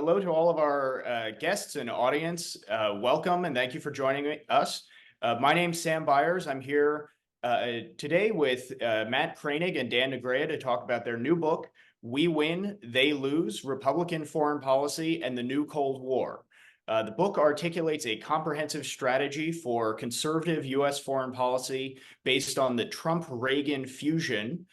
Hello to all of our guests and audience. Welcome and thank you for joining us. My name's Sam Byers. I'm here today with Matt Kroenig and Dan Negrea to talk about their new book, We Win, They Lose, Republican Foreign Policy and the New Cold War. The book articulates a comprehensive strategy for conservative U.S. foreign policy based on the Trump-Reagan fusion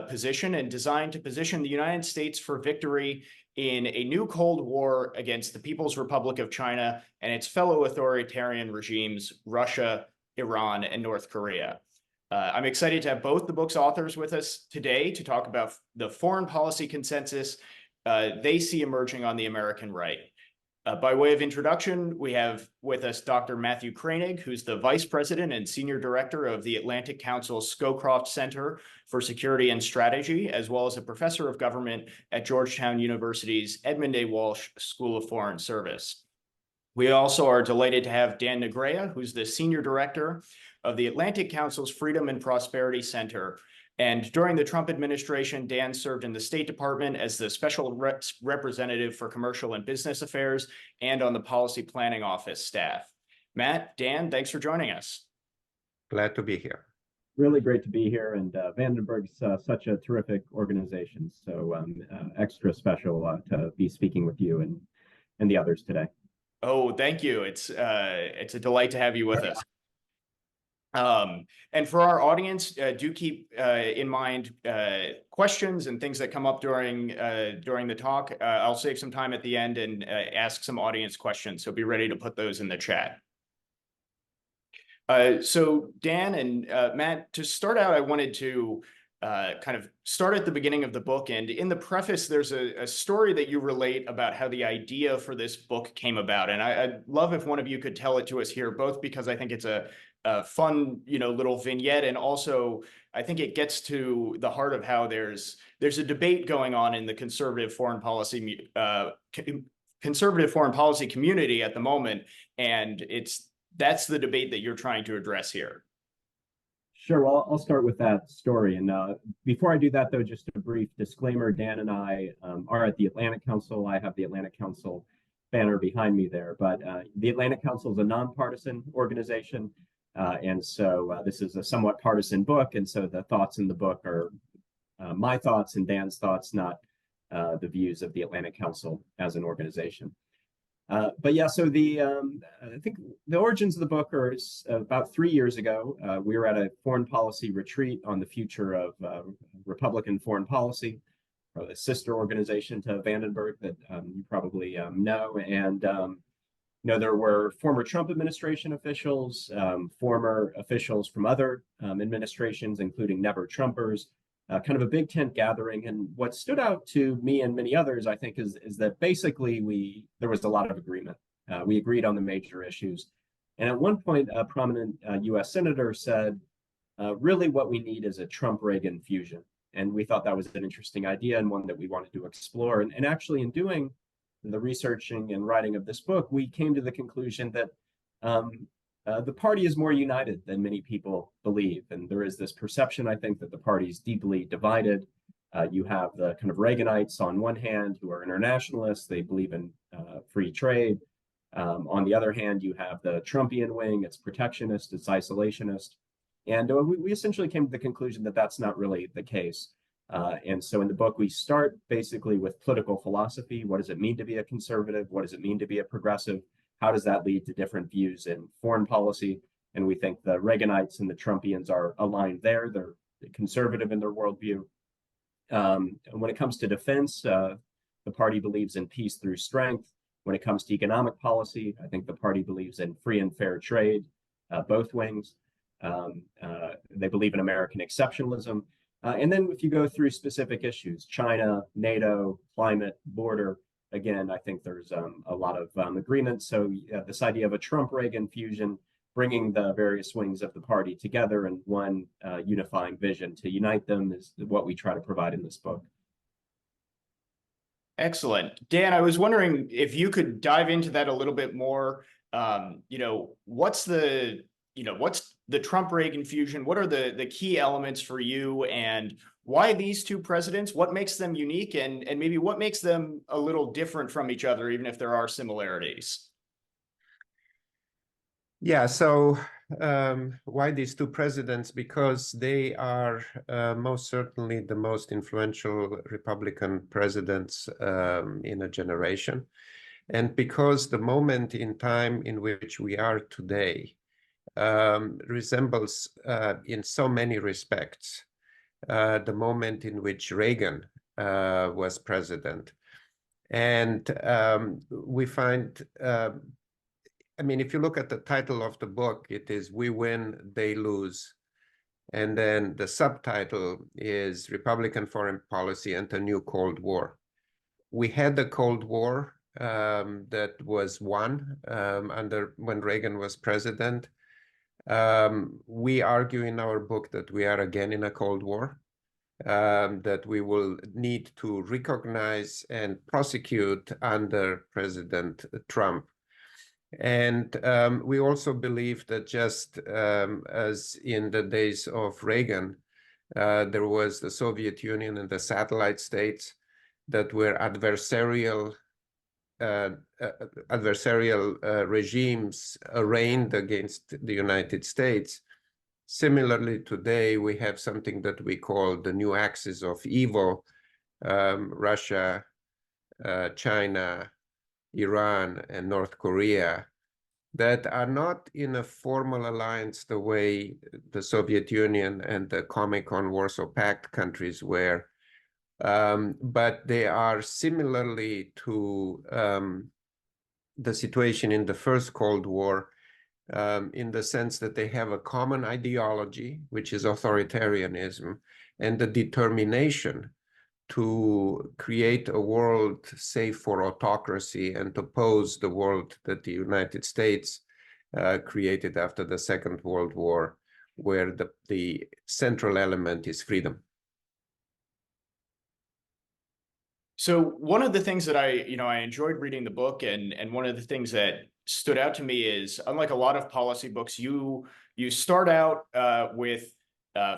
position and designed to position the United States for victory in a new Cold War against the People's Republic of China and its fellow authoritarian regimes, Russia, Iran, and North Korea. I'm excited to have both the book's authors with us today to talk about the foreign policy consensus they see emerging on the American right. By way of introduction, we have with us Dr. Matthew Kroenig, who's the Vice President and Senior Director of the Atlantic Council Scowcroft Center for Security and Strategy, as well as a Professor of Government at Georgetown University's Edmund A. Walsh School of Foreign Service. We also are delighted to have Dan Negrea, who's the Senior Director of the Atlantic Council's Freedom and Prosperity Center. And during the Trump administration, Dan served in the State Department as the Special Representative for Commercial and Business Affairs and on the Policy Planning Office staff. Matt, Dan, thanks for joining us. Glad to be here. Really great to be here, and Vandenberg's such a terrific organization, so extra special to be speaking with you and the others today. Oh, thank you. It's a delight to have you with us. And for our audience, do keep in mind questions and things that come up during the talk. I'll save some time at the end and ask some audience questions, so be ready to put those in the chat. So Dan and Matt, to start out, I wanted to kind of start at the beginning of the book. And in the preface, there's a story that you relate about how the idea for this book came about. And I'd love if one of you could tell it to us here, both because I think it's a fun, little vignette, and also I think it gets to the heart of how there's a debate going on in the conservative foreign policy community at the moment, and that's the debate that you're trying to address here. Sure. Well, I'll start with that story. And before I do that, though, just a brief disclaimer. Dan and I are at the Atlantic Council. I have the Atlantic Council banner behind me there. But the Atlantic Council is a nonpartisan organization. And so this is a somewhat partisan book. And so the thoughts in the book are my thoughts and Dan's thoughts, not the views of the Atlantic Council as an organization. But yeah, so I think the origins of the book are about 3 years ago. We were at a foreign policy retreat on the future of Republican foreign policy, a sister organization to Vandenberg that you probably know. And there were former Trump administration officials, former officials from other administrations, including Never Trumpers, kind of a big tent gathering. And what stood out to me and many others, I think, is that basically there was a lot of agreement. We agreed on the major issues. And at one point, a prominent U.S. senator said, really what we need is a Trump-Reagan fusion. And we thought that was an interesting idea and one that we wanted to explore. And actually, in doing the researching and writing of this book, we came to the conclusion that the party is more united than many people believe. And there is this perception, I think, that the party is deeply divided. You have the kind of Reaganites on one hand who are internationalists. They believe in free trade. On the other hand, you have the Trumpian wing. It's protectionist, it's isolationist. And we essentially came to the conclusion that that's not really the case. And so in the book, we start basically with political philosophy. What does it mean to be a conservative? What does it mean to be a progressive? How does that lead to different views in foreign policy? And we think the Reaganites and the Trumpians are aligned there. They're conservative in their worldview. When it comes to defense, the party believes in peace through strength. When it comes to economic policy, I think the party believes in free and fair trade, both wings. They believe in American exceptionalism. And then if you go through specific issues, China, NATO, climate, border, again, I think there's a lot of agreement. So this idea of a Trump-Reagan fusion, bringing the various wings of the party together in one unifying vision to unite them, is what we try to provide in this book. Excellent. Dan, I was wondering if you could dive into that a little bit more. What's the Trump-Reagan fusion? What are the key elements for you, and why these two presidents? What makes them unique, and maybe what makes them a little different from each other, even if there are similarities? Yeah, so why these two presidents? Because they are most certainly the most influential Republican presidents in a generation. And because the moment in time in which we are today resembles in so many respects the moment in which Reagan was president. And we find I mean, if you look at the title of the book, it is "We Win, They Lose." And then the subtitle is "Republican Foreign Policy and a New Cold War." We had the Cold War that was won when Reagan was president. We argue in our book that we are again in a Cold War, that we will need to recognize and prosecute under President Trump. And we also believe that just as in the days of Reagan, there was the Soviet Union and the satellite states that were adversarial regimes arraigned against the United States. Similarly, today we have something that we call the new axis of evil: Russia, China, Iran, and North Korea, that are not in a formal alliance the way the Soviet Union and the Comecon Warsaw Pact countries were, but they are similarly to the situation in the first Cold War, in the sense that they have a common ideology, which is authoritarianism, and the determination to create a world safe for autocracy and to oppose the world that the United States created after the Second World War, where the central element is freedom. So one of the things that I enjoyed reading the book, and one of the things that stood out to me is, unlike a lot of policy books, you start out with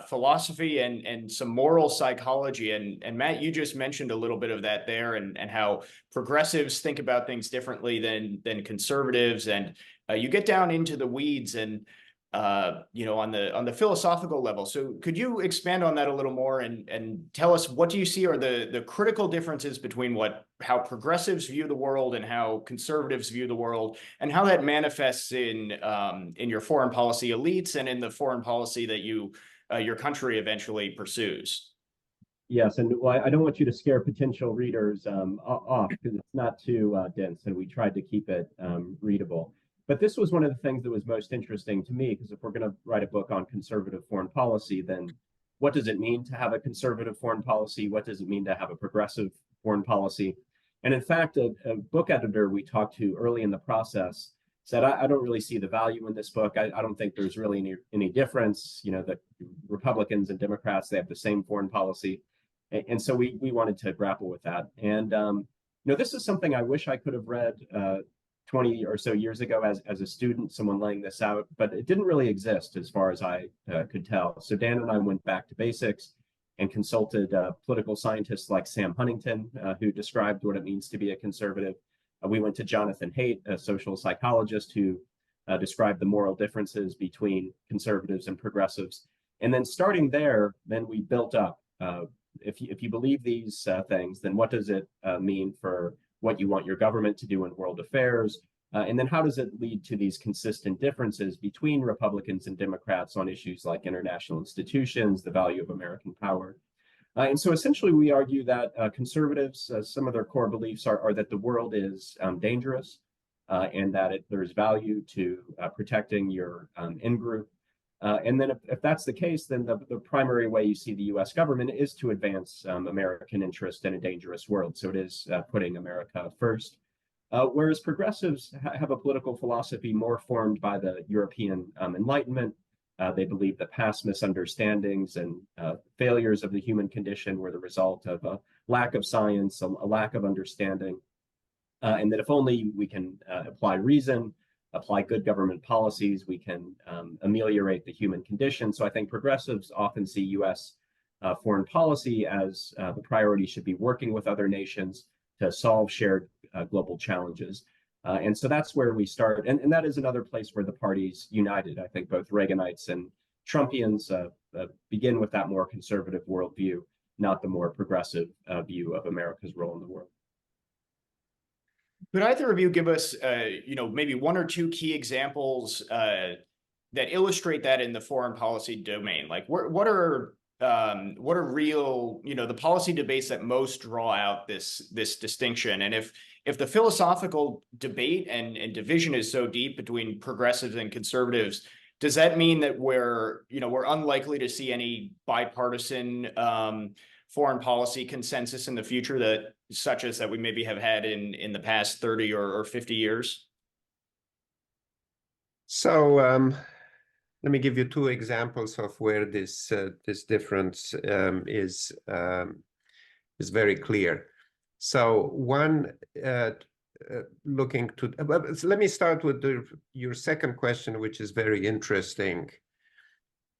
philosophy and some moral psychology. And Matt, you just mentioned a little bit of that there, and how progressives think about things differently than conservatives. And you get down into the weeds and on the philosophical level. So could you expand on that a little more and tell us, what do you see are the critical differences between how progressives view the world and how conservatives view the world, and how that manifests in your foreign policy elites and in the foreign policy that your country eventually pursues? Yes, and well, I don't want you to scare potential readers off, because it's not too dense, and we tried to keep it readable. But this was one of the things that was most interesting to me, because if we're going to write a book on conservative foreign policy, then what does it mean to have a conservative foreign policy? What does it mean to have a progressive foreign policy? And in fact, a book editor we talked to early in the process said, I don't really see the value in this book. I don't think there's really any difference. The Republicans and Democrats, they have the same foreign policy. And so we wanted to grapple with that. And this is something I wish I could have read 20 or so years ago as a student, someone laying this out, but it didn't really exist as far as I could tell. So Dan and I went back to basics and consulted political scientists like Sam Huntington, who described what it means to be a conservative. We went to Jonathan Haidt, a social psychologist, who described the moral differences between conservatives and progressives. And then starting there, then we built up. If you believe these things, then what does it mean for what you want your government to do in world affairs? And then how does it lead to these consistent differences between Republicans and Democrats on issues like international institutions, the value of American power? And so essentially we argue that conservatives, some of their core beliefs are that the world is dangerous, and that there's value to protecting your in-group. And then if that's the case, then the primary way you see the US government is to advance American interest in a dangerous world. So it is putting America first. Whereas progressives have a political philosophy more formed by the European Enlightenment. They believe that past misunderstandings and failures of the human condition were the result of a lack of science, a lack of understanding, and that if only we can apply reason, apply good government policies, we can ameliorate the human condition. So I think progressives often see US foreign policy as the priority should be working with other nations to solve shared global challenges. And so that's where we start. And that is another place where the party's united. I think both Reaganites and Trumpians begin with that more conservative worldview, not the more progressive view of America's role in the world. Could either of you give us, maybe one or two key examples that illustrate that in the foreign policy domain? Like, what are real, the policy debates that most draw out this distinction? And if the philosophical debate and division is so deep between progressives and conservatives, does that mean that we're unlikely to see any bipartisan foreign policy consensus in the future, such as that we maybe have had in the past 30 or 50 years? So let me give you two examples of where this difference is very clear. So one, looking to, let me start with your second question, which is very interesting.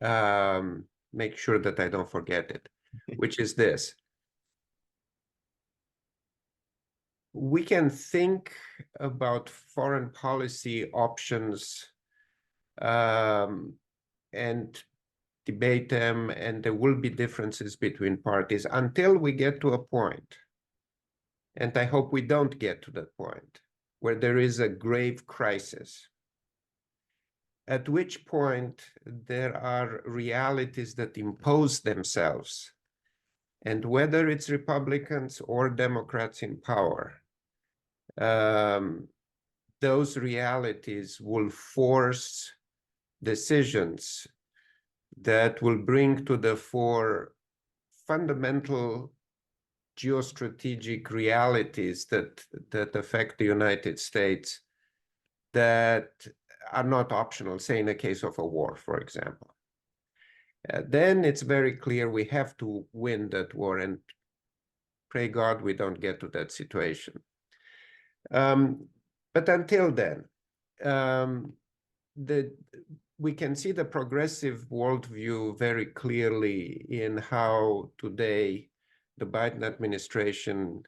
Make sure that I don't forget it, which is this. We can think about foreign policy options and debate them, and there will be differences between parties until we get to a point, and I hope we don't get to that point, where there is a grave crisis, at which point there are realities that impose themselves. And whether it's Republicans or Democrats in power, those realities will force decisions that will bring to the fore fundamental geostrategic realities that affect the United States that are not optional, say in a case of a war, for example. Then it's very clear we have to win that war, and pray God we don't get to that situation. But until then, we can see the progressive worldview very clearly in how today the Biden administration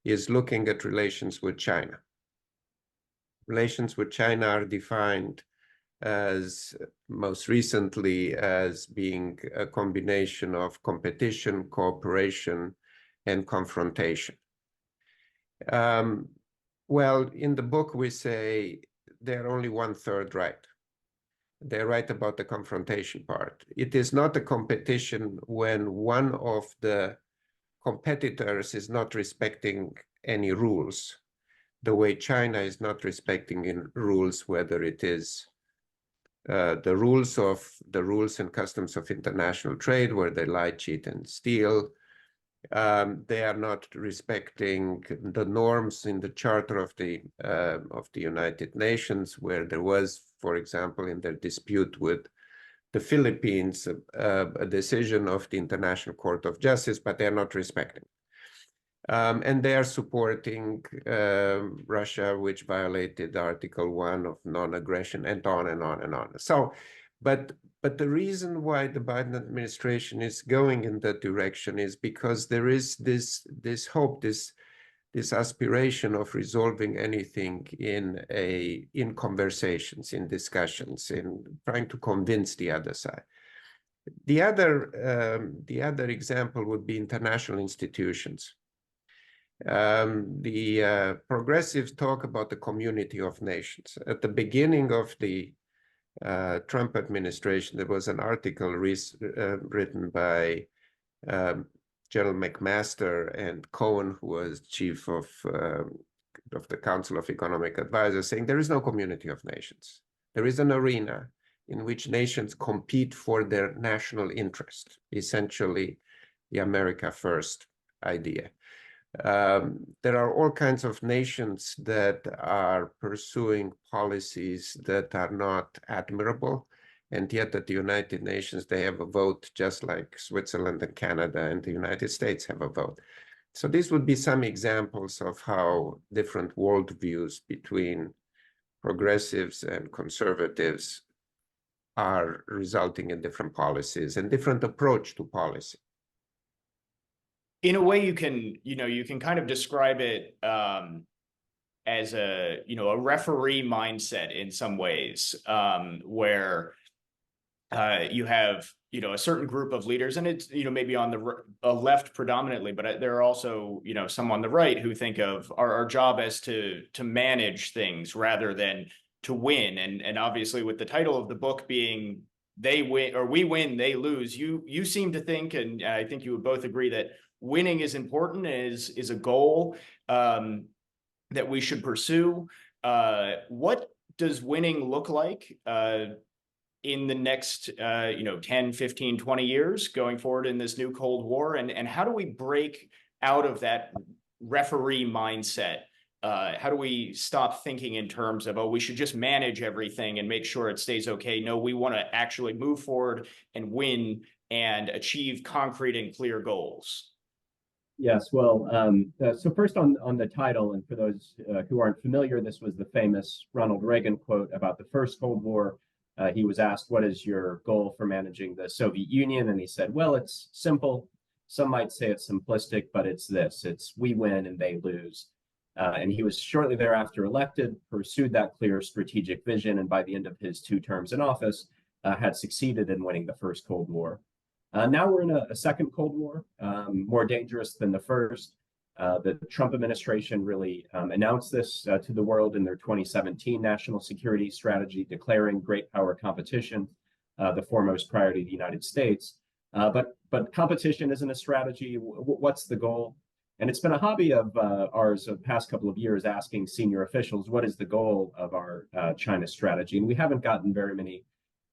is looking at relations with China. Relations with China are defined as, most recently, as being a combination of competition, cooperation, and confrontation. Well, in the book, we say they're only 1/3 right. They're right about the confrontation part. It is not a competition when one of the competitors is not respecting any rules, the way China is not respecting rules, whether it is the rules and customs of international trade, where they lie, cheat, and steal. They are not respecting the norms in the Charter of the United Nations, where there was, for example, in their dispute with the Philippines, a decision of the International Court of Justice, but they're not respecting. And they are supporting Russia, which violated Article 1 of non-aggression, and on and on and on. So, but the reason why the Biden administration is going in that direction is because there is this hope, this aspiration of resolving anything in conversations, in discussions, in trying to convince the other side. The other example would be international institutions. The progressives talk about the community of nations. At the beginning of the Trump administration, there was an article written by General McMaster and Cohen, who was chief of the Council of Economic Advisors, saying there is no community of nations. There is an arena in which nations compete for their national interest, essentially the America First idea. There are all kinds of nations that are pursuing policies that are not admirable, and yet at the United Nations, they have a vote just like Switzerland and Canada and the United States have a vote. So these would be some examples of how different worldviews between progressives and conservatives are resulting in different policies and different approach to policy. in a way, you can kind of describe it as a referee mindset in some ways, where you have a certain group of leaders, and it's maybe on the left predominantly, but there are also some on the right who think of our job as to manage things rather than to win. And obviously, with the title of the book being "They Win" or "We Win, They Lose," you seem to think, and I think you would both agree, that winning is important, is a goal that we should pursue. What does winning look like in the next 10, 15, 20 years going forward in this new Cold War? And how do we break out of that referee mindset? How do we stop thinking in terms of, oh, we should just manage everything and make sure it stays okay? No, we want to actually move forward and win and achieve concrete and clear goals. Yes, well, so first on the title, and for those who aren't familiar, this was the famous Ronald Reagan quote about the first Cold War. He was asked, what is your goal for managing the Soviet Union? And he said, well, it's simple. Some might say it's simplistic, but it's this. It's we win and they lose. And he was shortly thereafter elected, pursued that clear strategic vision, and by the end of his 2 terms in office, had succeeded in winning the first Cold War. Now we're in a second Cold War, more dangerous than the first. The Trump administration really announced this to the world in their 2017 national security strategy, declaring great power competition the foremost priority of the United States. But competition isn't a strategy. What's the goal? And it's been a hobby of ours the past couple of years, asking senior officials, what is the goal of our China strategy? And we haven't gotten very many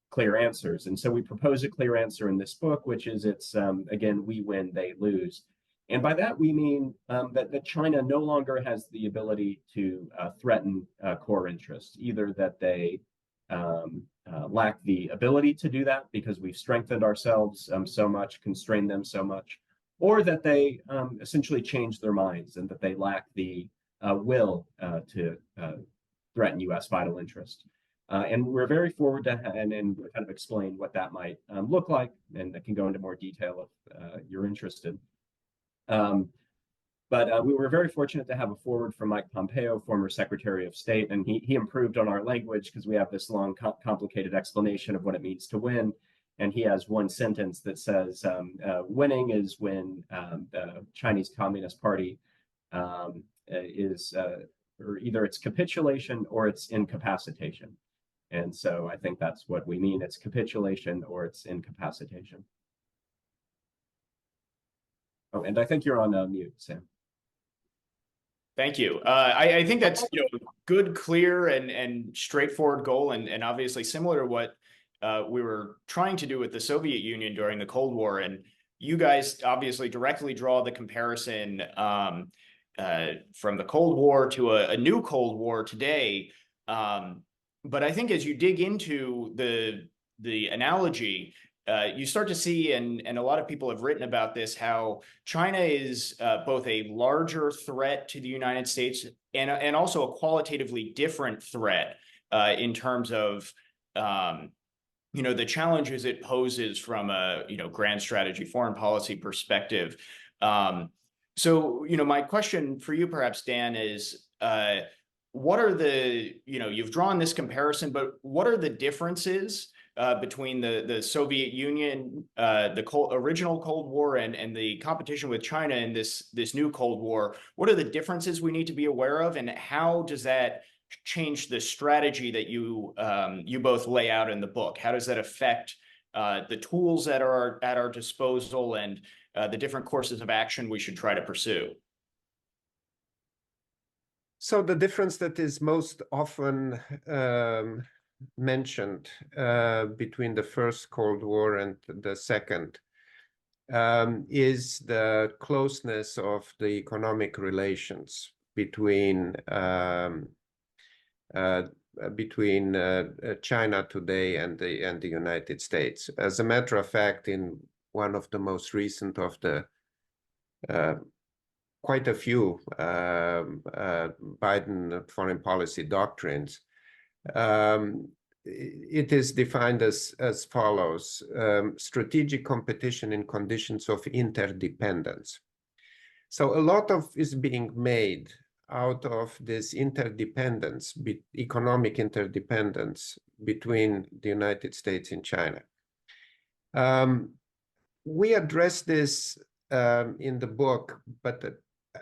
clear answers. And so we propose a clear answer in this book, which is it's, again, we win, they lose. And by that, we mean that China no longer has the ability to threaten core interests, either that they lack the ability to do that because we've strengthened ourselves so much, constrained them so much, or that they essentially change their minds and that they lack the will to threaten U.S. vital interest. And we're very forward to and kind of explain what that might look like, and I can go into more detail if you're interested. But we were very fortunate to have a forward from Mike Pompeo, former Secretary of State, and he improved on our language because we have this long, complicated explanation of what it means to win. And he has one sentence that says, winning is when the Chinese Communist Party is, or either it's capitulation or it's incapacitation. And so I think that's what we mean. It's capitulation or it's incapacitation. Oh, and I think you're on mute, Sam. Thank you. I think that's good, clear, and straightforward goal, and obviously similar to what we were trying to do with the Soviet Union during the Cold War. And you guys obviously directly draw the comparison from the Cold War to a new Cold War today. But I think as you dig into the analogy, you start to see, and a lot of people have written about this, how China is both a larger threat to the United States and also a qualitatively different threat in terms of the challenges it poses from a grand strategy foreign policy perspective. So my question for you, perhaps, Dan, is what are the you've drawn this comparison, but what are the differences between the Soviet Union, the original Cold War, and the competition with China in this new Cold War? What are the differences we need to be aware of, and how does that change the strategy that you both lay out in the book? How does that affect the tools that are at our disposal and the different courses of action we should try to pursue? So the difference that is most often mentioned between the first Cold War and the second is the closeness of the economic relations between China today and the United States. As a matter of fact, in one of the most recent of the quite a few Biden foreign policy doctrines, it is defined as follows: strategic competition in conditions of interdependence. So a lot of is being made out of this interdependence, economic interdependence between the United States and China. We address this in the book, but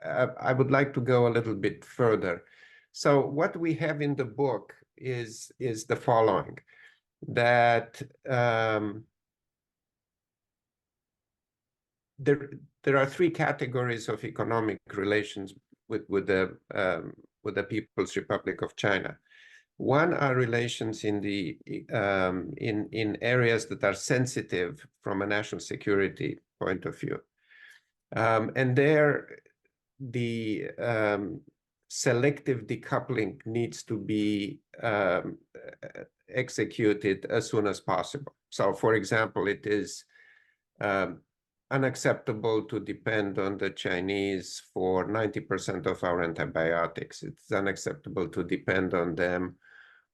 I would like to go a little bit further. So what we have in the book is the following, that there are three categories of economic relations with the People's Republic of China. One are relations in the in areas that are sensitive from a national security point of view, and there the selective decoupling needs to be executed as soon as possible. So, for example, it is unacceptable to depend on the Chinese for 90% of our antibiotics. It's unacceptable to depend on them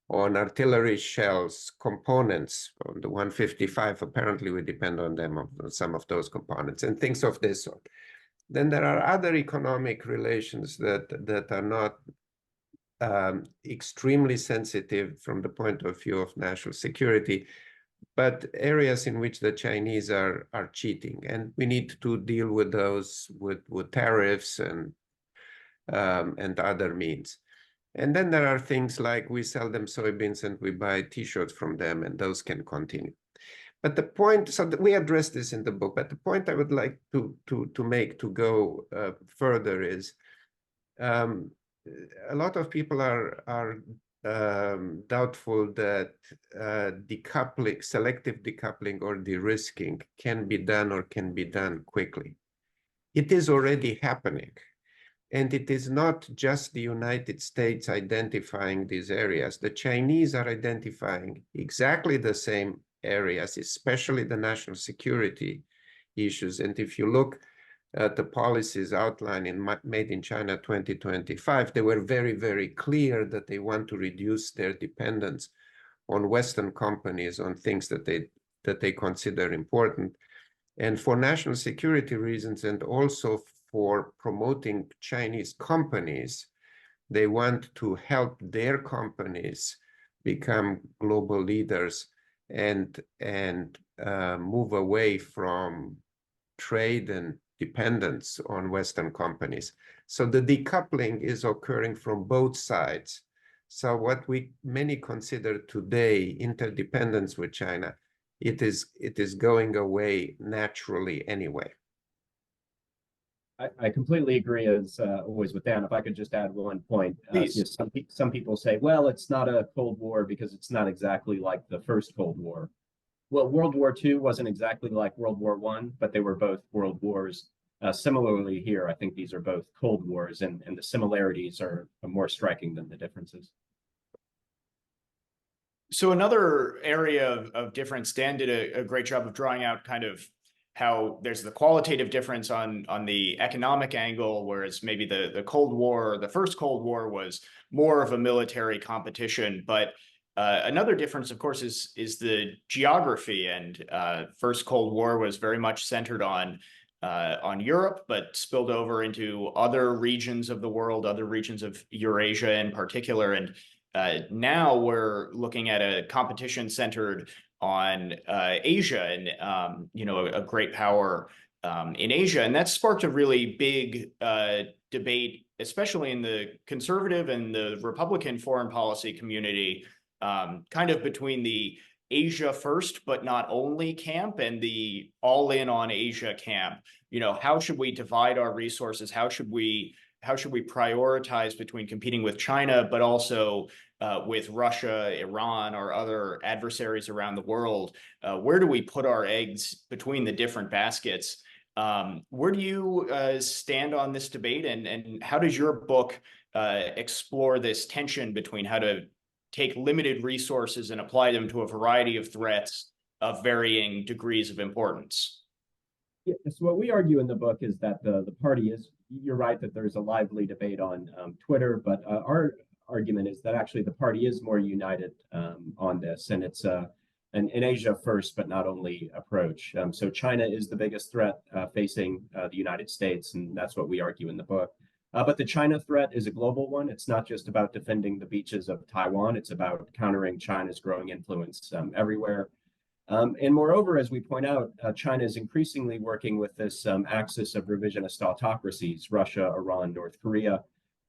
on artillery shells components. On the 155, apparently we depend on them on some of those components and things of this sort. Then there are other economic relations that are not extremely sensitive from the point of view of national security, but areas in which the Chinese are cheating, and we need to deal with those with tariffs and other means. And then there are things like we sell them soybeans and we buy T-shirts from them, and those can continue. But the point, so we address this in the book, but the point I would like to make to go further is a lot of people are doubtful that decoupling, selective decoupling or de-risking can be done or can be done quickly. It is already happening. And it is not just the United States identifying these areas. The Chinese are identifying exactly the same areas, especially the national security issues. And if you look at the policies outlined in Made in China 2025, they were very, very clear that they want to reduce their dependence on Western companies on things that they consider important. And for national security reasons, and also for promoting Chinese companies, they want to help their companies become global leaders and move away from trade and dependence on Western companies. So the decoupling is occurring from both sides. So what many consider today interdependence with China, it is going away naturally anyway. I completely agree, as always, with Dan. If I could just add one point. Some people say, well, it's not a Cold War because it's not exactly like the first Cold War. Well, World War II wasn't exactly like World War I, but they were both world wars. Similarly here, I think these are both Cold Wars, and the similarities are more striking than the differences. So another area of difference, Dan did a great job of drawing out kind of how there's the qualitative difference on the economic angle, whereas maybe the Cold War, the first Cold War, was more of a military competition. But another difference, of course, is the geography. And first Cold War was very much centered on Europe, but spilled over into other regions of the world, other regions of Eurasia in particular. And now we're looking at a competition centered on Asia and a great power in Asia, and that sparked a really big debate, especially in the conservative and the Republican foreign policy community, kind of between the Asia first but not only camp and the all in on Asia camp. How should we divide our resources? How should we prioritize between competing with China, but also with Russia, Iran, or other adversaries around the world? Where do we put our eggs between the different baskets? Where do you stand on this debate, and how does your book explore this tension between how to take limited resources and apply them to a variety of threats of varying degrees of importance? Yeah, so what we argue in the book is that the party is, you're right that there's a lively debate on Twitter, but our argument is that actually the party is more united on this, and it's an Asia first, but not only approach. So China is the biggest threat facing the United States, and that's what we argue in the book. But the China threat is a global one. It's not just about defending the beaches of Taiwan. It's about countering China's growing influence everywhere. And moreover, as we point out, China is increasingly working with this axis of revisionist autocracies, Russia, Iran, North Korea.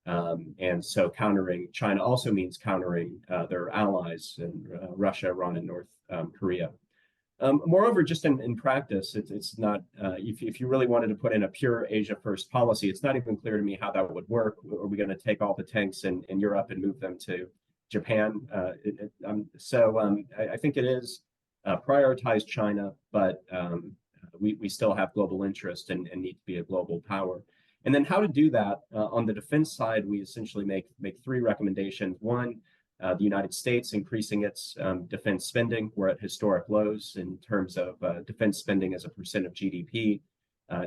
And so countering China also means countering their allies in Russia, Iran, and North Korea. Moreover, just in practice, it's not, if you really wanted to put in a pure Asia first policy, it's not even clear to me how that would work. Are we going to take all the tanks in Europe and move them to Japan? I think it is prioritize China, but we still have global interest and need to be a global power. And then how to do that on the defense side, we essentially make three recommendations. One, the United States increasing its defense spending. We're at historic lows in terms of defense spending as a percent of GDP.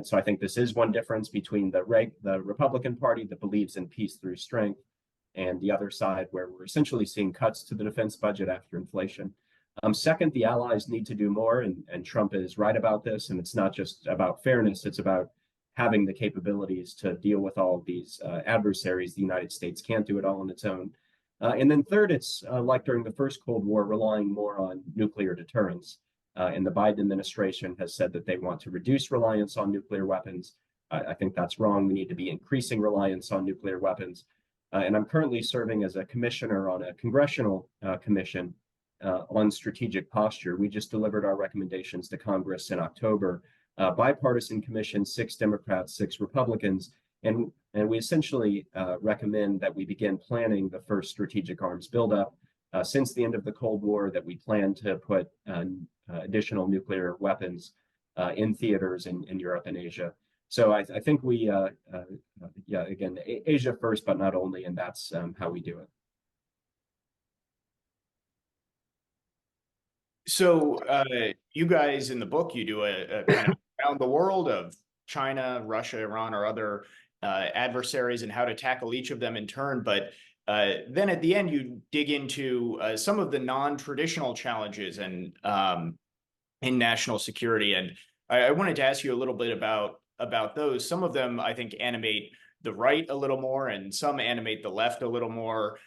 So I think this is one difference between the Republican Party that believes in peace through strength and the other side where we're essentially seeing cuts to the defense budget after inflation. Second, the allies need to do more, and Trump is right about this. And it's not just about fairness, it's about having the capabilities to deal with all of these adversaries. The United States can't do it all on its own. And then third, it's like during the first Cold War, relying more on nuclear deterrence. And the Biden administration has said that they want to reduce reliance on nuclear weapons. I think that's wrong. We need to be increasing reliance on nuclear weapons. And I'm currently serving as a commissioner on a congressional commission on strategic posture. We just delivered our recommendations to Congress in October. Bipartisan commission, 6 Democrats, 6 Republicans, and we essentially recommend that we begin planning the first strategic arms buildup since the end of the Cold War, that we plan to put additional nuclear weapons in theaters in Europe and Asia. So I think we, again, Asia first, but not only, and that's how we do it. So you guys in the book, you do a kind of around the world of China, Russia, Iran, or other adversaries and how to tackle each of them in turn. But then at the end, you dig into some of the non-traditional challenges and in national security. And I wanted to ask you a little bit about those. Some of them, I think, animate the right a little more, and some animate the left a little more.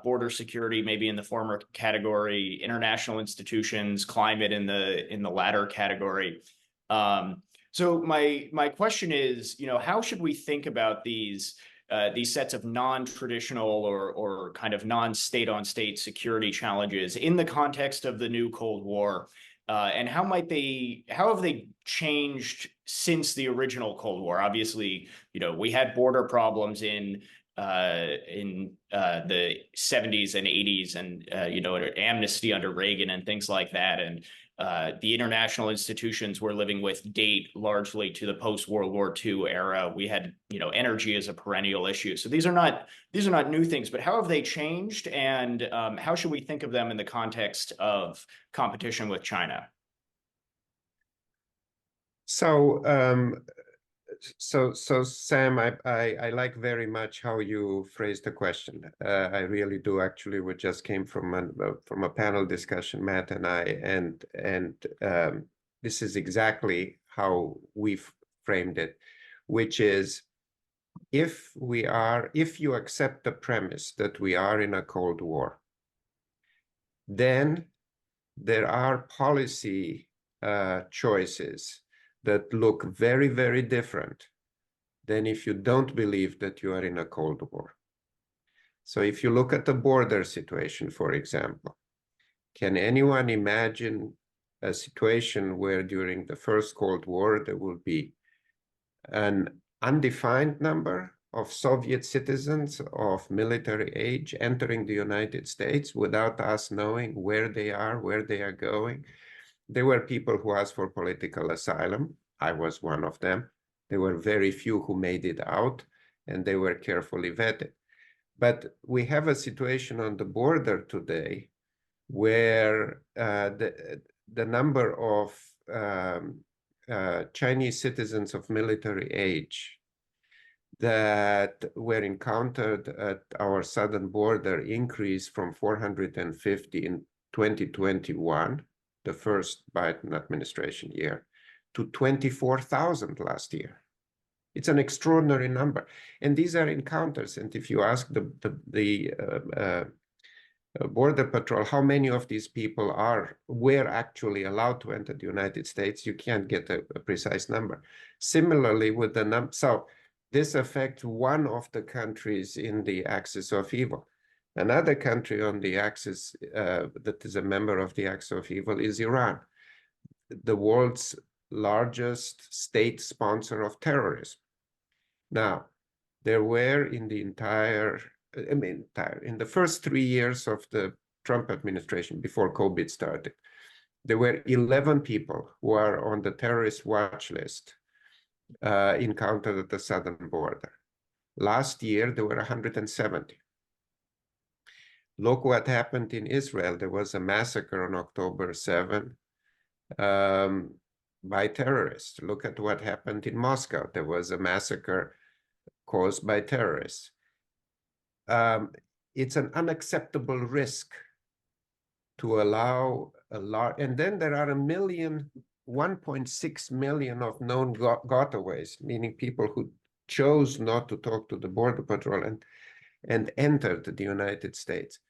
Border security, maybe in the former category, international institutions, climate in the latter category. So my question is, how should we think about these sets of non-traditional or kind of non-state-on-state security challenges in the context of the new Cold War? And how have they changed since the original Cold War? Obviously, we had border problems in the 70s and 80s, and amnesty under Reagan and things like that. And the international institutions were living with date largely to the post-World War II era. We had energy as a perennial issue. So these are not new things, but how have they changed, and how should we think of them in the context of competition with China? So Sam, I like very much how you phrased the question. I really do. Actually, we just came from a panel discussion, Matt and I, and this is exactly how we've framed it, which is if you accept the premise that we are in a Cold War, then there are policy choices that look very, very different than if you don't believe that you are in a Cold War. So if you look at the border situation, for example, can anyone imagine a situation where during the first Cold War there will be an undefined number of Soviet citizens of military age entering the United States without us knowing where they are going? There were people who asked for political asylum. I was one of them. There were very few who made it out, and they were carefully vetted. But we have a situation on the border today where the number of Chinese citizens of military age that were encountered at our southern border increased from 450 in 2021 the first Biden administration year, to 24,000 last year. It's an extraordinary number. And these are encounters. And if you ask the Border Patrol how many of these people were actually allowed to enter the United States, you can't get a precise number. Similarly, with the number, so this affects one of the countries in the axis of evil. Another country on the axis that is a member of the axis of evil is Iran, the world's largest state sponsor of terrorism. Now, there were in the in the first 3 years of the Trump administration, before COVID started, there were 11 people who are on the terrorist watch list encountered at the southern border. Last year, there were 170. Look what happened in Israel. There was a massacre on October 7 by terrorists. Look at what happened in Moscow. There was a massacre caused by terrorists. It's an unacceptable risk to allow a lot. And then there are 1.6 million of known gotaways, meaning people who chose not to talk to the Border Patrol and entered the United States.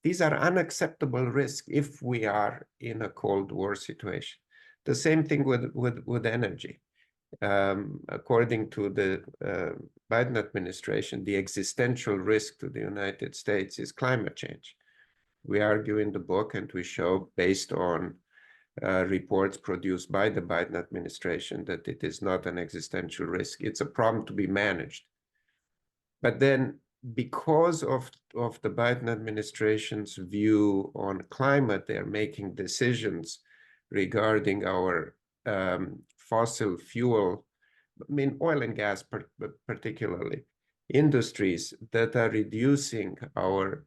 These are unacceptable risks if we are in a Cold War situation. The same thing with energy. According to the Biden administration, the existential risk to the United States is climate change. We argue in the book, and we show, based on reports produced by the Biden administration, that it is not an existential risk. It's a problem to be managed. But then, because of the Biden administration's view on climate, they're making decisions regarding our fossil fuel, oil and gas particularly, industries that are reducing our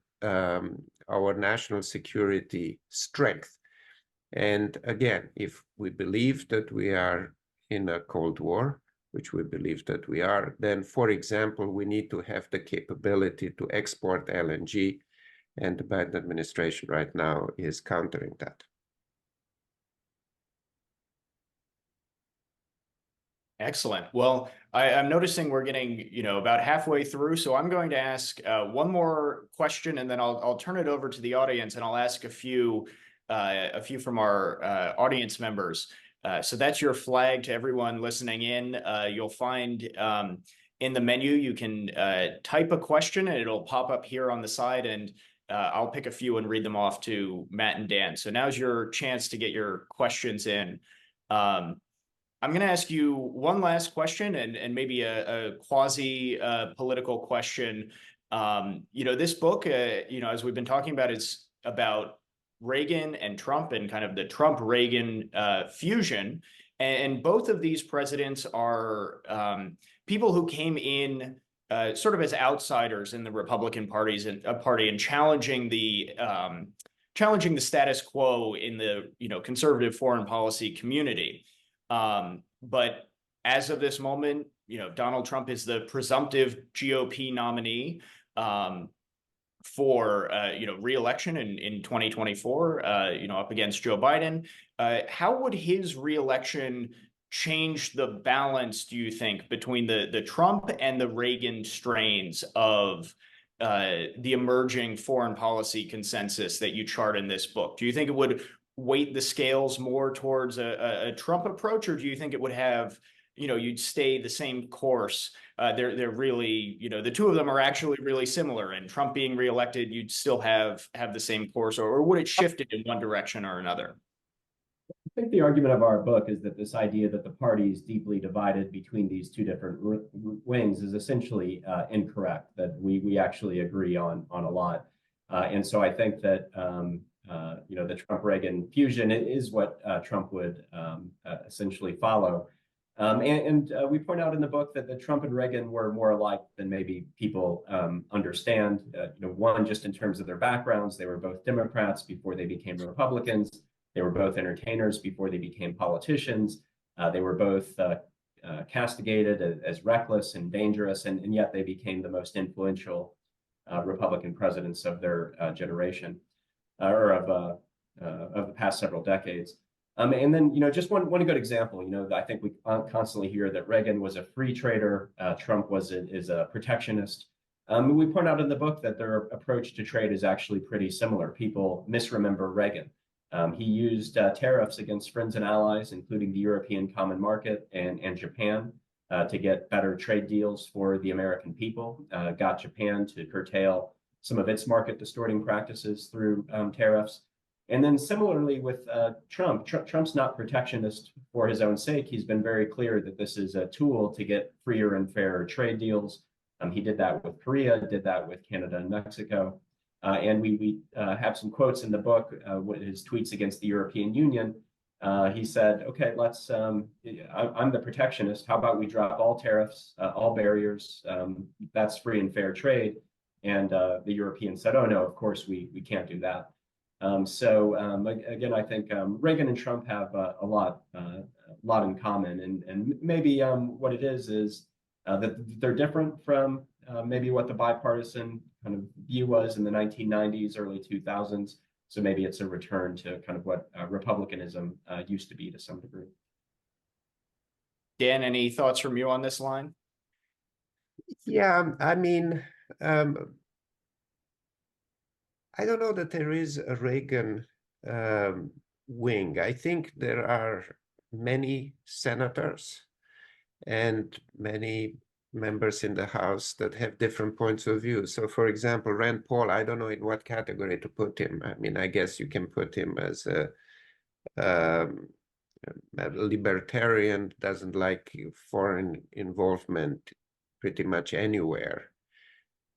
national security strength. And again, if we believe that we are in a Cold War, which we believe that we are, then, for example, we need to have the capability to export LNG, and the Biden administration right now is countering that. Excellent. Well, I'm noticing we're getting, about halfway through, so I'm going to ask one more question, and then I'll turn it over to the audience, and I'll ask a few from our audience members. So that's your flag to everyone listening in. You'll find in the menu, you can type a question, and it'll pop up here on the side, and I'll pick a few and read them off to Matt and Dan. So now's your chance to get your questions in. I'm going to ask you one last question, and maybe a quasi political question. This book, as we've been talking about, is about Reagan and Trump and kind of the Trump-Reagan fusion. And both of these presidents are people who came in sort of as outsiders in the Republican party and challenging the status quo in the conservative foreign policy community. But as of this moment, Donald Trump is the presumptive GOP nominee for re-election in 2024, up against Joe Biden. How would his re-election change the balance, do you think, between the Trump and the Reagan strains of the emerging foreign policy consensus that you chart in this book? Do you think it would weight the scales more towards a Trump approach, or do you think it would have, you'd stay the same course? They're really, the two of them are actually really similar, and Trump being reelected, you'd still have the same course, or would it shift it in one direction or another? I think the argument of our book is that this idea that the party is deeply divided between these two different wings is essentially incorrect, that we actually agree on a lot. And so I think that the Trump-Reagan fusion is what Trump would essentially follow. And we point out in the book that the Trump and Reagan were more alike than maybe people understand. One, just in terms of their backgrounds, they were both Democrats before they became Republicans. They were both entertainers before they became politicians. They were both castigated as reckless and dangerous, and yet they became the most influential Republican presidents of their generation. of the past several decades. And then, just one good example, I think we constantly hear that Reagan was a free trader, Trump is a protectionist. We point out in the book that their approach to trade is actually pretty similar. People misremember Reagan. He used tariffs against friends and allies, including the European Common Market and Japan, to get better trade deals for the American people, got Japan to curtail some of its market distorting practices through tariffs. And then similarly with Trump's not protectionist for his own sake. He's been very clear that this is a tool to get freer and fairer trade deals. He did that with Korea, did that with Canada and Mexico. And we have some quotes in the book, his tweets against the European Union. He said, okay, I'm the protectionist. How about we drop all tariffs, all barriers? That's free and fair trade. And the Europeans said, oh, no, of course, we can't do that. Again, I think Reagan and Trump have a lot in common. And maybe what it is that they're different from maybe what the bipartisan kind of view was in the 1990s, early 2000s. So maybe it's a return to kind of what Republicanism used to be to some degree. Dan, any thoughts from you on this line? Yeah, I mean, I don't know that there is a Reagan wing. I think there are many senators and many members in the House that have different points of view. So, for example, Rand Paul, I don't know in what category to put him. I mean, I guess you can put him as a libertarian, doesn't like foreign involvement pretty much anywhere.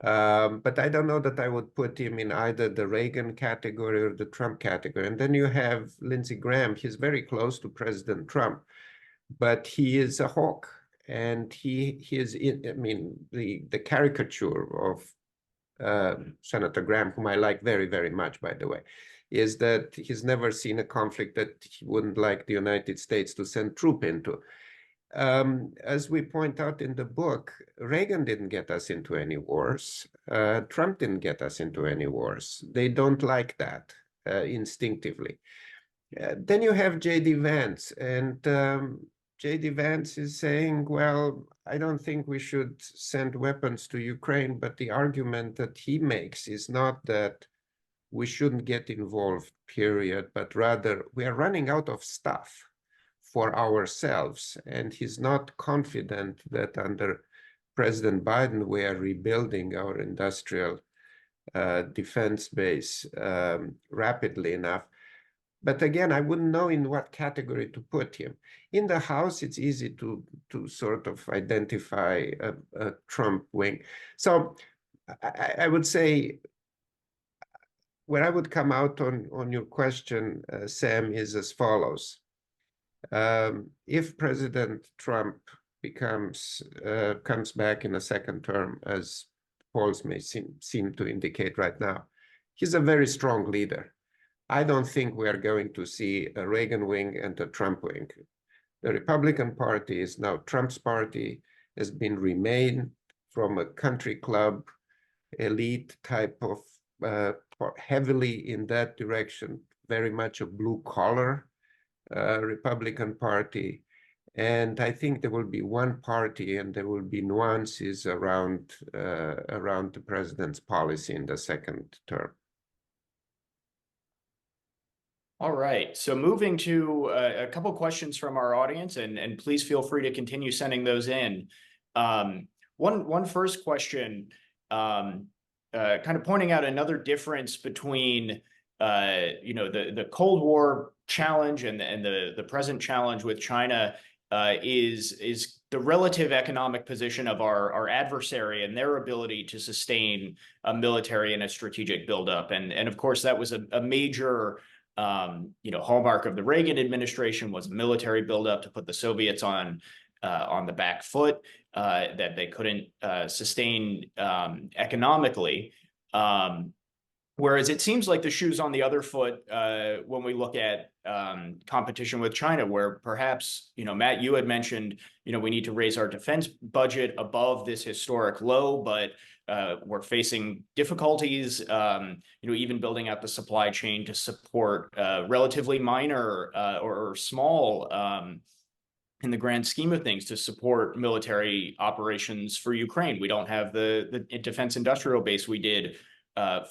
But I don't know that I would put him in either the Reagan category or the Trump category. And then you have Lindsey Graham. He's very close to President Trump, but he is a hawk. And he is, I mean, the caricature of Senator Graham, whom I like very, very much, by the way, is that he's never seen a conflict that he wouldn't like the United States to send troops into. As we point out in the book, Reagan didn't get us into any wars. Trump didn't get us into any wars. They don't like that instinctively. Then you have J.D. Vance, and J.D. Vance is saying, well, I don't think we should send weapons to Ukraine, but the argument that he makes is not that we shouldn't get involved, period, but rather we are running out of stuff for ourselves. And he's not confident that under President Biden, we are rebuilding our industrial defense base rapidly enough. But again, I wouldn't know in what category to put him. In the House, it's easy to sort of identify a Trump wing. So I would say, where I would come out on your question, Sam, is as follows. If President Trump comes back in a second term, as polls may seem to indicate right now, he's a very strong leader. I don't think we are going to see a Reagan wing and a Trump wing. The Republican Party is now Trump's party, has been remade from a country club, elite type of, heavily in that direction, very much a blue-collar Republican Party. And I think there will be one party and there will be nuances around the president's policy in the second term. All right, so moving to a couple questions from our audience, and please feel free to continue sending those in. One first question, kind of pointing out another difference between the Cold War challenge and the present challenge with China is the relative economic position of our adversary and their ability to sustain a military and a strategic buildup. And of course, that was a major hallmark of the Reagan administration, was military buildup to put the Soviets on the back foot that they couldn't sustain economically. Whereas it seems like the shoe's on the other foot when we look at competition with China, where perhaps, Matt, you had mentioned, we need to raise our defense budget above this historic low, but we're facing difficulties, even building out the supply chain to support relatively minor or small in the grand scheme of things to support military operations for Ukraine. We don't have the defense industrial base we did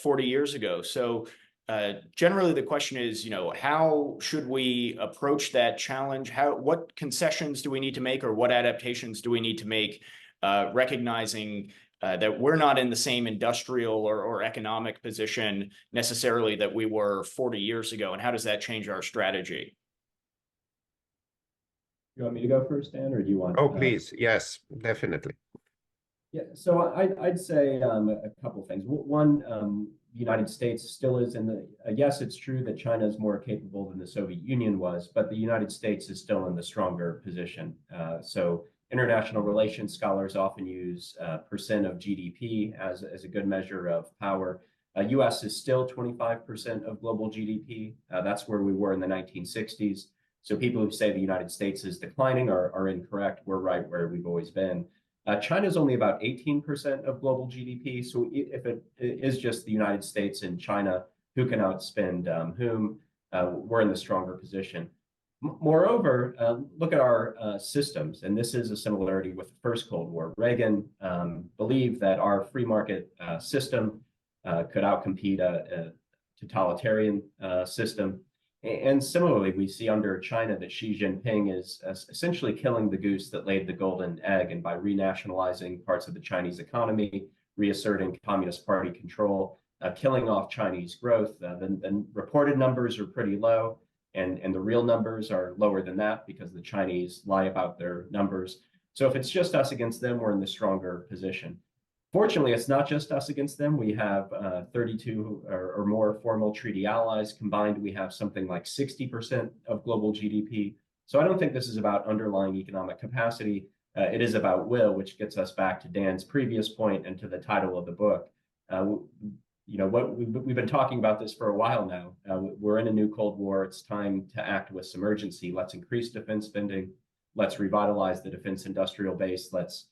40 years ago. So generally, the question is, how should we approach that challenge? What concessions do we need to make, or what adaptations do we need to make, recognizing that we're not in the same industrial or economic position necessarily that we were 40 years ago, and how does that change our strategy? You want me to go first, Dan, or do you want? Oh, please. Yes, definitely. Yeah, so I'd say a couple of things. One, the United States still is in the, yes, it's true that China is more capable than the Soviet Union was, but the United States is still in the stronger position. So international relations scholars often use percent of GDP as a good measure of power. US is still 25% of global GDP. That's where we were in the 1960s. So people who say the United States is declining are incorrect. We're right where we've always been. China is only about 18% of global GDP. So if it is just the United States and China who can outspend whom, we're in the stronger position. Moreover, look at our systems, and this is a similarity with the first Cold War. Reagan believed that our free market system could outcompete a totalitarian system. And similarly, we see under China that Xi Jinping is essentially killing the goose that laid the golden egg, and by renationalizing parts of the Chinese economy, reasserting Communist Party control, killing off Chinese growth. The reported numbers are pretty low, and the real numbers are lower than that because the Chinese lie about their numbers. So if it's just us against them, we're in the stronger position. Fortunately, it's not just us against them. We have 32 or more formal treaty allies. Combined, we have something like 60% of global GDP. So I don't think this is about underlying economic capacity. It is about will, which gets us back to Dan's previous point and to the title of the book. We've been talking about this for a while now. We're in a new Cold War. It's time to act with some urgency. Let's increase defense spending. Let's revitalize the defense industrial base. Let's,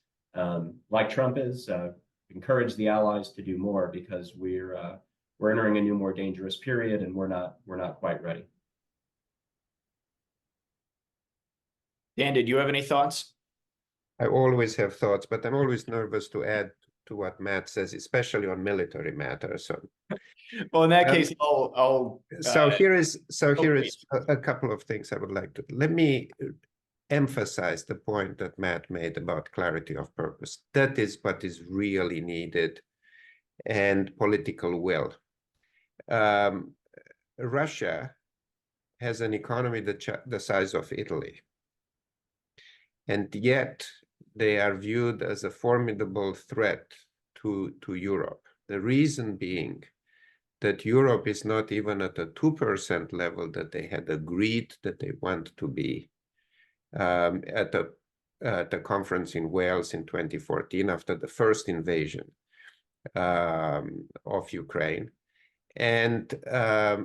like Trump is, encourage the allies to do more, because we're entering a new, more dangerous period, and we're not quite ready. Dan, did you have any thoughts? I always have thoughts, but I'm always nervous to add to what Matt says, especially on military matters. So, well, in that case, I'll. Here is a couple of things I would like to. Let me emphasize the point that Matt made about clarity of purpose. That is what is really needed, and political will. Russia has an economy the size of Italy, and yet they are viewed as a formidable threat to Europe. The reason being that Europe is not even at the 2% level that they had agreed that they want to be at the conference in Wales in 2014 after the first invasion of Ukraine. And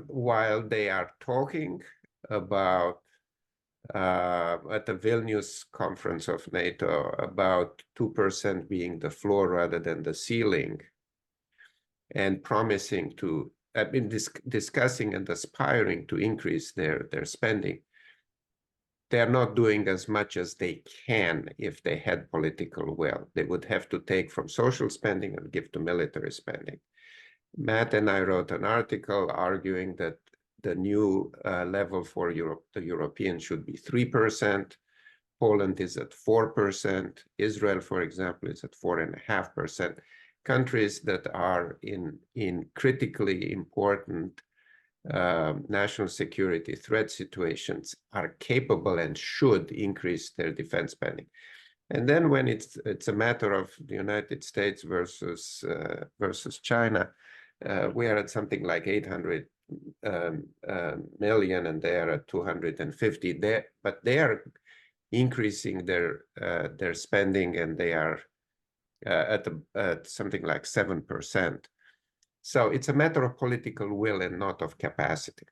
while they are talking about at the Vilnius conference of NATO about 2% being the floor rather than the ceiling, and promising to, discussing and aspiring to increase their spending, they are not doing as much as they can if they had political will. They would have to take from social spending and give to military spending. Matt and I wrote an article arguing that the new level for Europe, the Europeans, should be 3%. Poland is at 4%. Israel, for example, is at 4.5%. Countries that are in critically important national security threat situations are capable and should increase their defense spending. And then when it's a matter of the United States versus China, we are at something like 800 million, and they are at 250. But they are increasing their spending, and they are at something like 7%. So it's a matter of political will and not of capacity.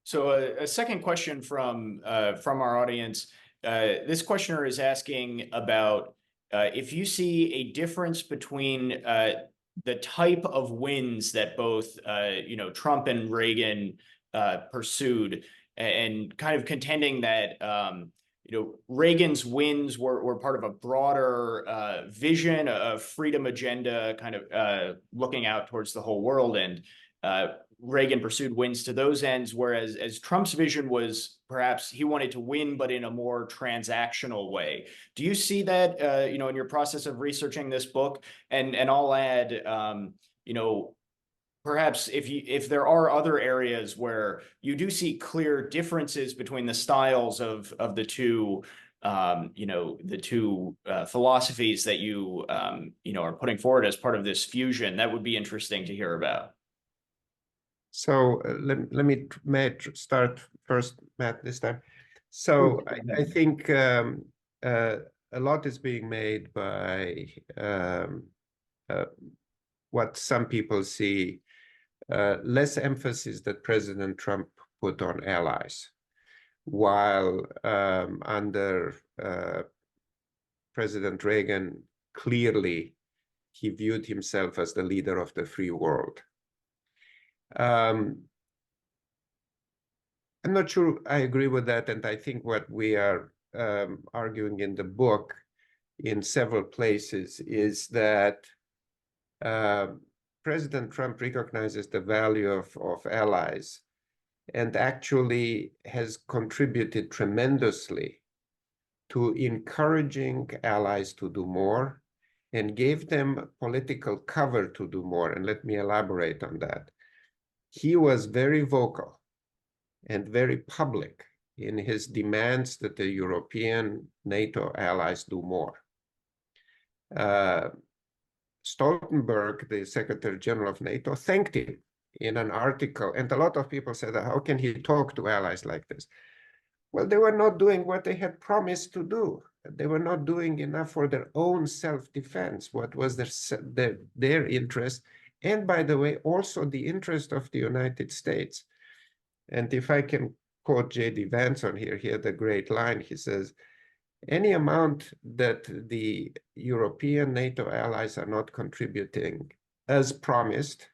So a second question from our audience. This questioner is asking about if you see a difference between the type of wins that both Trump and Reagan pursued, and kind of contending that Reagan's wins were part of a broader vision, a freedom agenda, kind of looking out towards the whole world, and Reagan pursued wins to those ends, whereas Trump's vision was perhaps he wanted to win, but in a more transactional way. Do you see that, in your process of researching this book? And I'll add, perhaps if there are other areas where you do see clear differences between the styles of the two, philosophies that you are putting forward as part of this fusion, that would be interesting to hear about. So let me start first, Matt, this time. So I think a lot is being made by what some people see less emphasis that President Trump put on allies, while under President Reagan, clearly he viewed himself as the leader of the free world. I'm not sure I agree with that, and I think what we are arguing in the book in several places is that President Trump recognizes the value of allies and actually has contributed tremendously to encouraging allies to do more and gave them political cover to do more. And let me elaborate on that. He was very vocal and very public in his demands that the European NATO allies do more. Stoltenberg, the Secretary General of NATO, thanked him in an article, and a lot of people said, how can he talk to allies like this? Well, they were not doing what they had promised to do. They were not doing enough for their own self-defense, what was their interest, and by the way, also the interest of the United States. And if I can quote J.D. Vance on here, he had a great line. He says, any amount that the European NATO allies are not contributing as promised,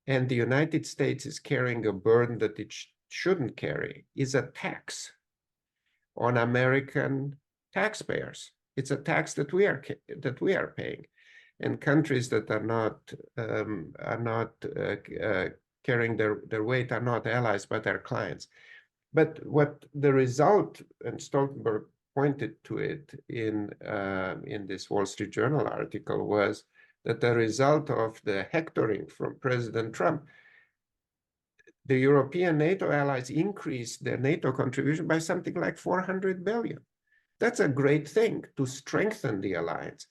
and the United States is carrying a burden that it shouldn't carry, is a tax on American taxpayers. It's a tax that we are paying, and countries that are not carrying their weight are not allies but are clients. But what the result, and Stoltenberg pointed to it in this Wall Street Journal article, was that the result of the hectoring from President Trump, the European NATO allies increased their NATO contribution by something like 400 billion. That's a great thing to strengthen the alliance.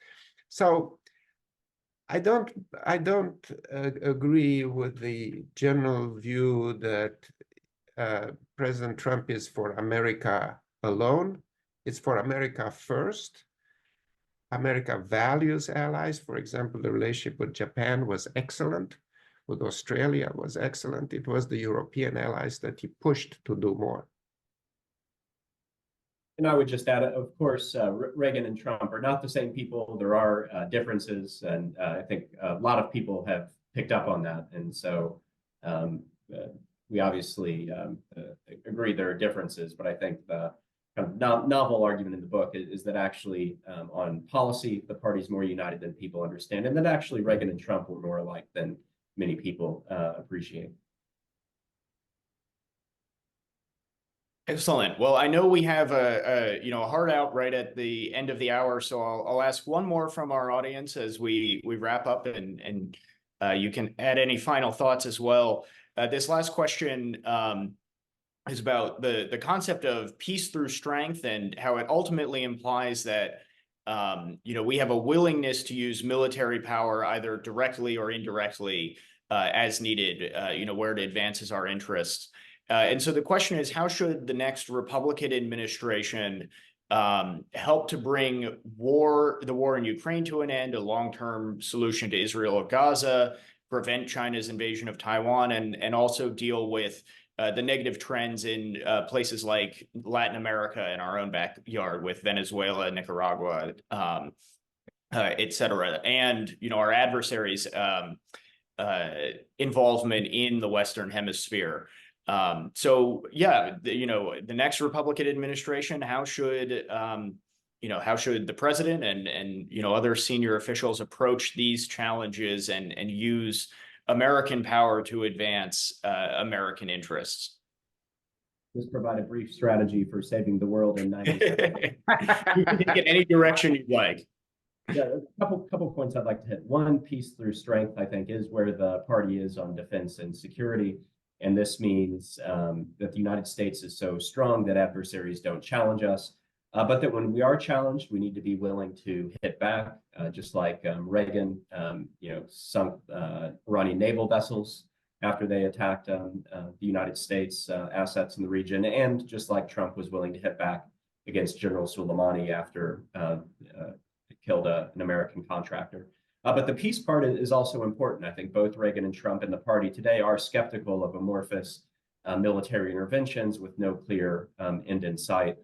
So I don't agree with the general view that President Trump is for America alone. It's for America first. America values allies. For example, the relationship with Japan was excellent, with Australia was excellent. It was the European allies that he pushed to do more. And I would just add, of course, Reagan and Trump are not the same people. There are differences, and I think a lot of people have picked up on that. And so we obviously agree there are differences, but I think the kind of novel argument in the book is that actually on policy, the party's more united than people understand, and that actually Reagan and Trump were more alike than many people appreciate. Excellent. Well, I know we have a hard out right at the end of the hour, so I'll ask one more from our audience as we wrap up, and you can add any final thoughts as well. This last question is about the concept of peace through strength and how it ultimately implies that we have a willingness to use military power either directly or indirectly as needed, where it advances our interests. And so the question is, how should the next Republican administration help to bring the war in Ukraine to an end, a long-term solution to Israel or Gaza, prevent China's invasion of Taiwan, and also deal with the negative trends in places like Latin America in our own backyard with Venezuela, Nicaragua, et cetera, and our adversaries' involvement in the Western Hemisphere. So yeah, the next Republican administration, how should the president and other senior officials approach these challenges and use American power to advance American interests? Just provide a brief strategy for saving the world in 90 seconds. You can take it any direction you'd like. Yeah, a couple points I'd like to hit. One, peace through strength, I think, is where the party is on defense and security. And this means that the United States is so strong that adversaries don't challenge us, but that when we are challenged, we need to be willing to hit back, just like Reagan, sunk Iranian naval vessels after they attacked the United States assets in the region, and just like Trump was willing to hit back against General Soleimani after killed an American contractor. But the peace part is also important. I think both Reagan and Trump and the party today are skeptical of amorphous military interventions with no clear end in sight.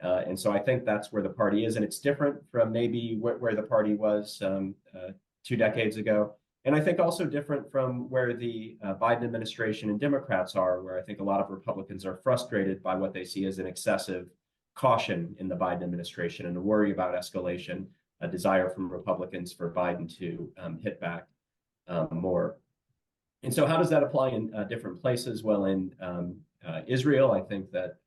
And so I think that's where the party is. And it's different from maybe where the party was 2 decades ago. And I think also different from where the Biden administration and Democrats are, where I think a lot of Republicans are frustrated by what they see as an excessive caution in the Biden administration and a worry about escalation, a desire from Republicans for Biden to hit back more. And so how does that apply in different places? Well, in Israel, I think that,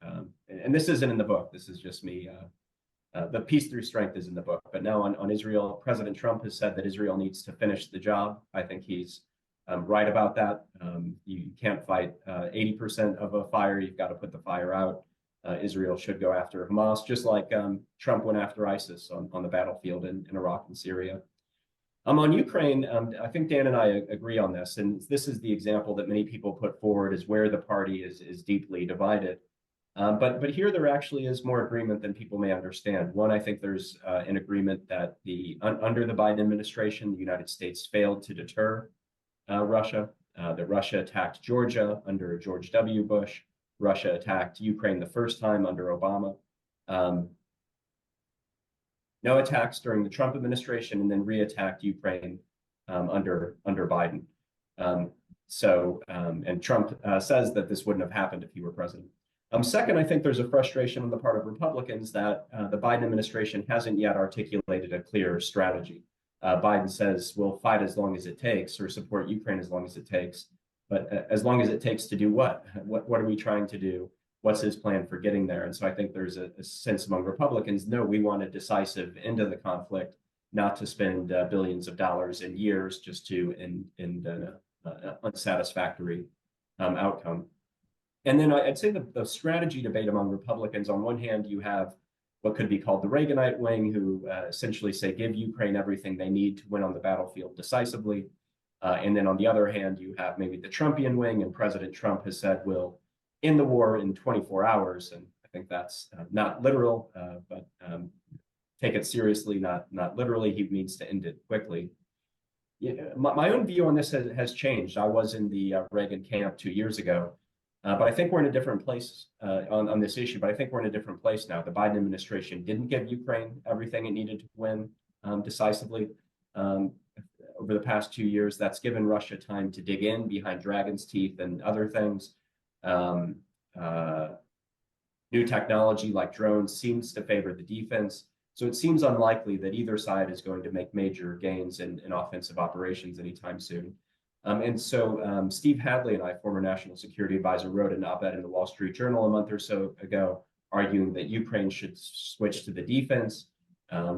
and this isn't in the book, this is just me, the peace through strength is in the book, but now on Israel, President Trump has said that Israel needs to finish the job. I think he's right about that. You can't fight 80% of a fire, you've got to put the fire out. Israel should go after Hamas, just like Trump went after ISIS on the battlefield in Iraq and Syria. On Ukraine, I think Dan and I agree on this, and this is the example that many people put forward as where the party is deeply divided. But here there actually is more agreement than people may understand. One, I think there's an agreement that under the Biden administration, the United States failed to deter Russia, that Russia attacked Georgia under George W. Bush. Russia attacked Ukraine the first time under Obama. No attacks during the Trump administration, and then re-attacked Ukraine under Biden. And Trump says that this wouldn't have happened if he were president. Second, I think there's a frustration on the part of Republicans that the Biden administration hasn't yet articulated a clear strategy. Biden says, we'll fight as long as it takes, or support Ukraine as long as it takes. But as long as it takes to do what? What are we trying to do? What's his plan for getting there? And so I think there's a sense among Republicans, no, we want a decisive end to the conflict, not to spend billions of dollars in years just to end an unsatisfactory outcome. And then I'd say the strategy debate among Republicans, on one hand, you have what could be called the Reaganite wing, who essentially say, give Ukraine everything they need to win on the battlefield decisively. And then on the other hand, you have maybe the Trumpian wing, and President Trump has said, we'll end the war in 24 hours. And I think that's not literal, but take it seriously, not literally. He means to end it quickly. Yeah, my own view on this has changed. I was in the Reagan camp 2 years ago, but I think we're in a different place on this issue. But I think we're in a different place now. The Biden administration didn't give Ukraine everything it needed to win decisively. Over the past 2 years, that's given Russia time to dig in behind dragon's teeth and other things. New technology like drones seems to favor the defense. So it seems unlikely that either side is going to make major gains in offensive operations anytime soon. And so Steve Hadley and I, former national security advisor, wrote an op-ed in the Wall Street Journal a month or so ago, arguing that Ukraine should switch to the defense.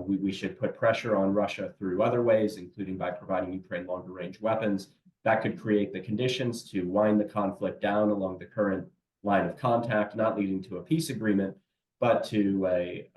We should put pressure on Russia through other ways, including by providing Ukraine longer range weapons. That could create the conditions to wind the conflict down along the current line of contact, not leading to a peace agreement, but to a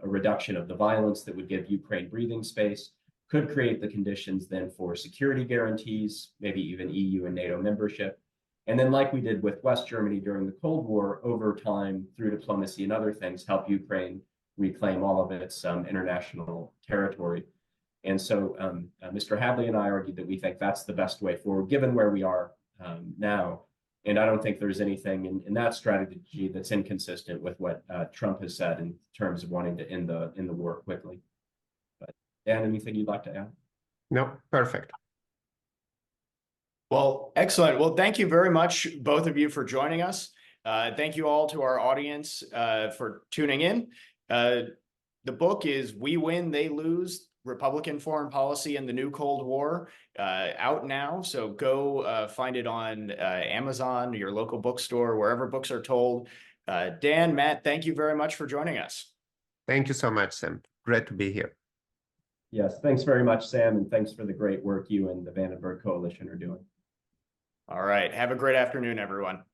reduction of the violence that would give Ukraine breathing space, could create the conditions then for security guarantees, maybe even EU and NATO membership. And then like we did with West Germany during the Cold War, over time, through diplomacy and other things, help Ukraine reclaim all of its international territory. And so Mr. Hadley and I argued that we think that's the best way forward, given where we are now. And I don't think there's anything in that strategy that's inconsistent with what Trump has said in terms of wanting to end the war quickly. But Dan, anything you'd like to add? No, perfect. Well, excellent. Well, thank you very much, both of you, for joining us. Thank you all to our audience for tuning in. The book is We Win, They Lose, Republican Foreign Policy in the New Cold War, out now. So go find it on Amazon, your local bookstore, wherever books are told. Dan, Matt, thank you very much for joining us. Thank you so much, Sam. Great to be here. Yes, thanks very much, Sam, and thanks for the great work you and the Vandenberg Coalition are doing. All right. Have a great afternoon, everyone.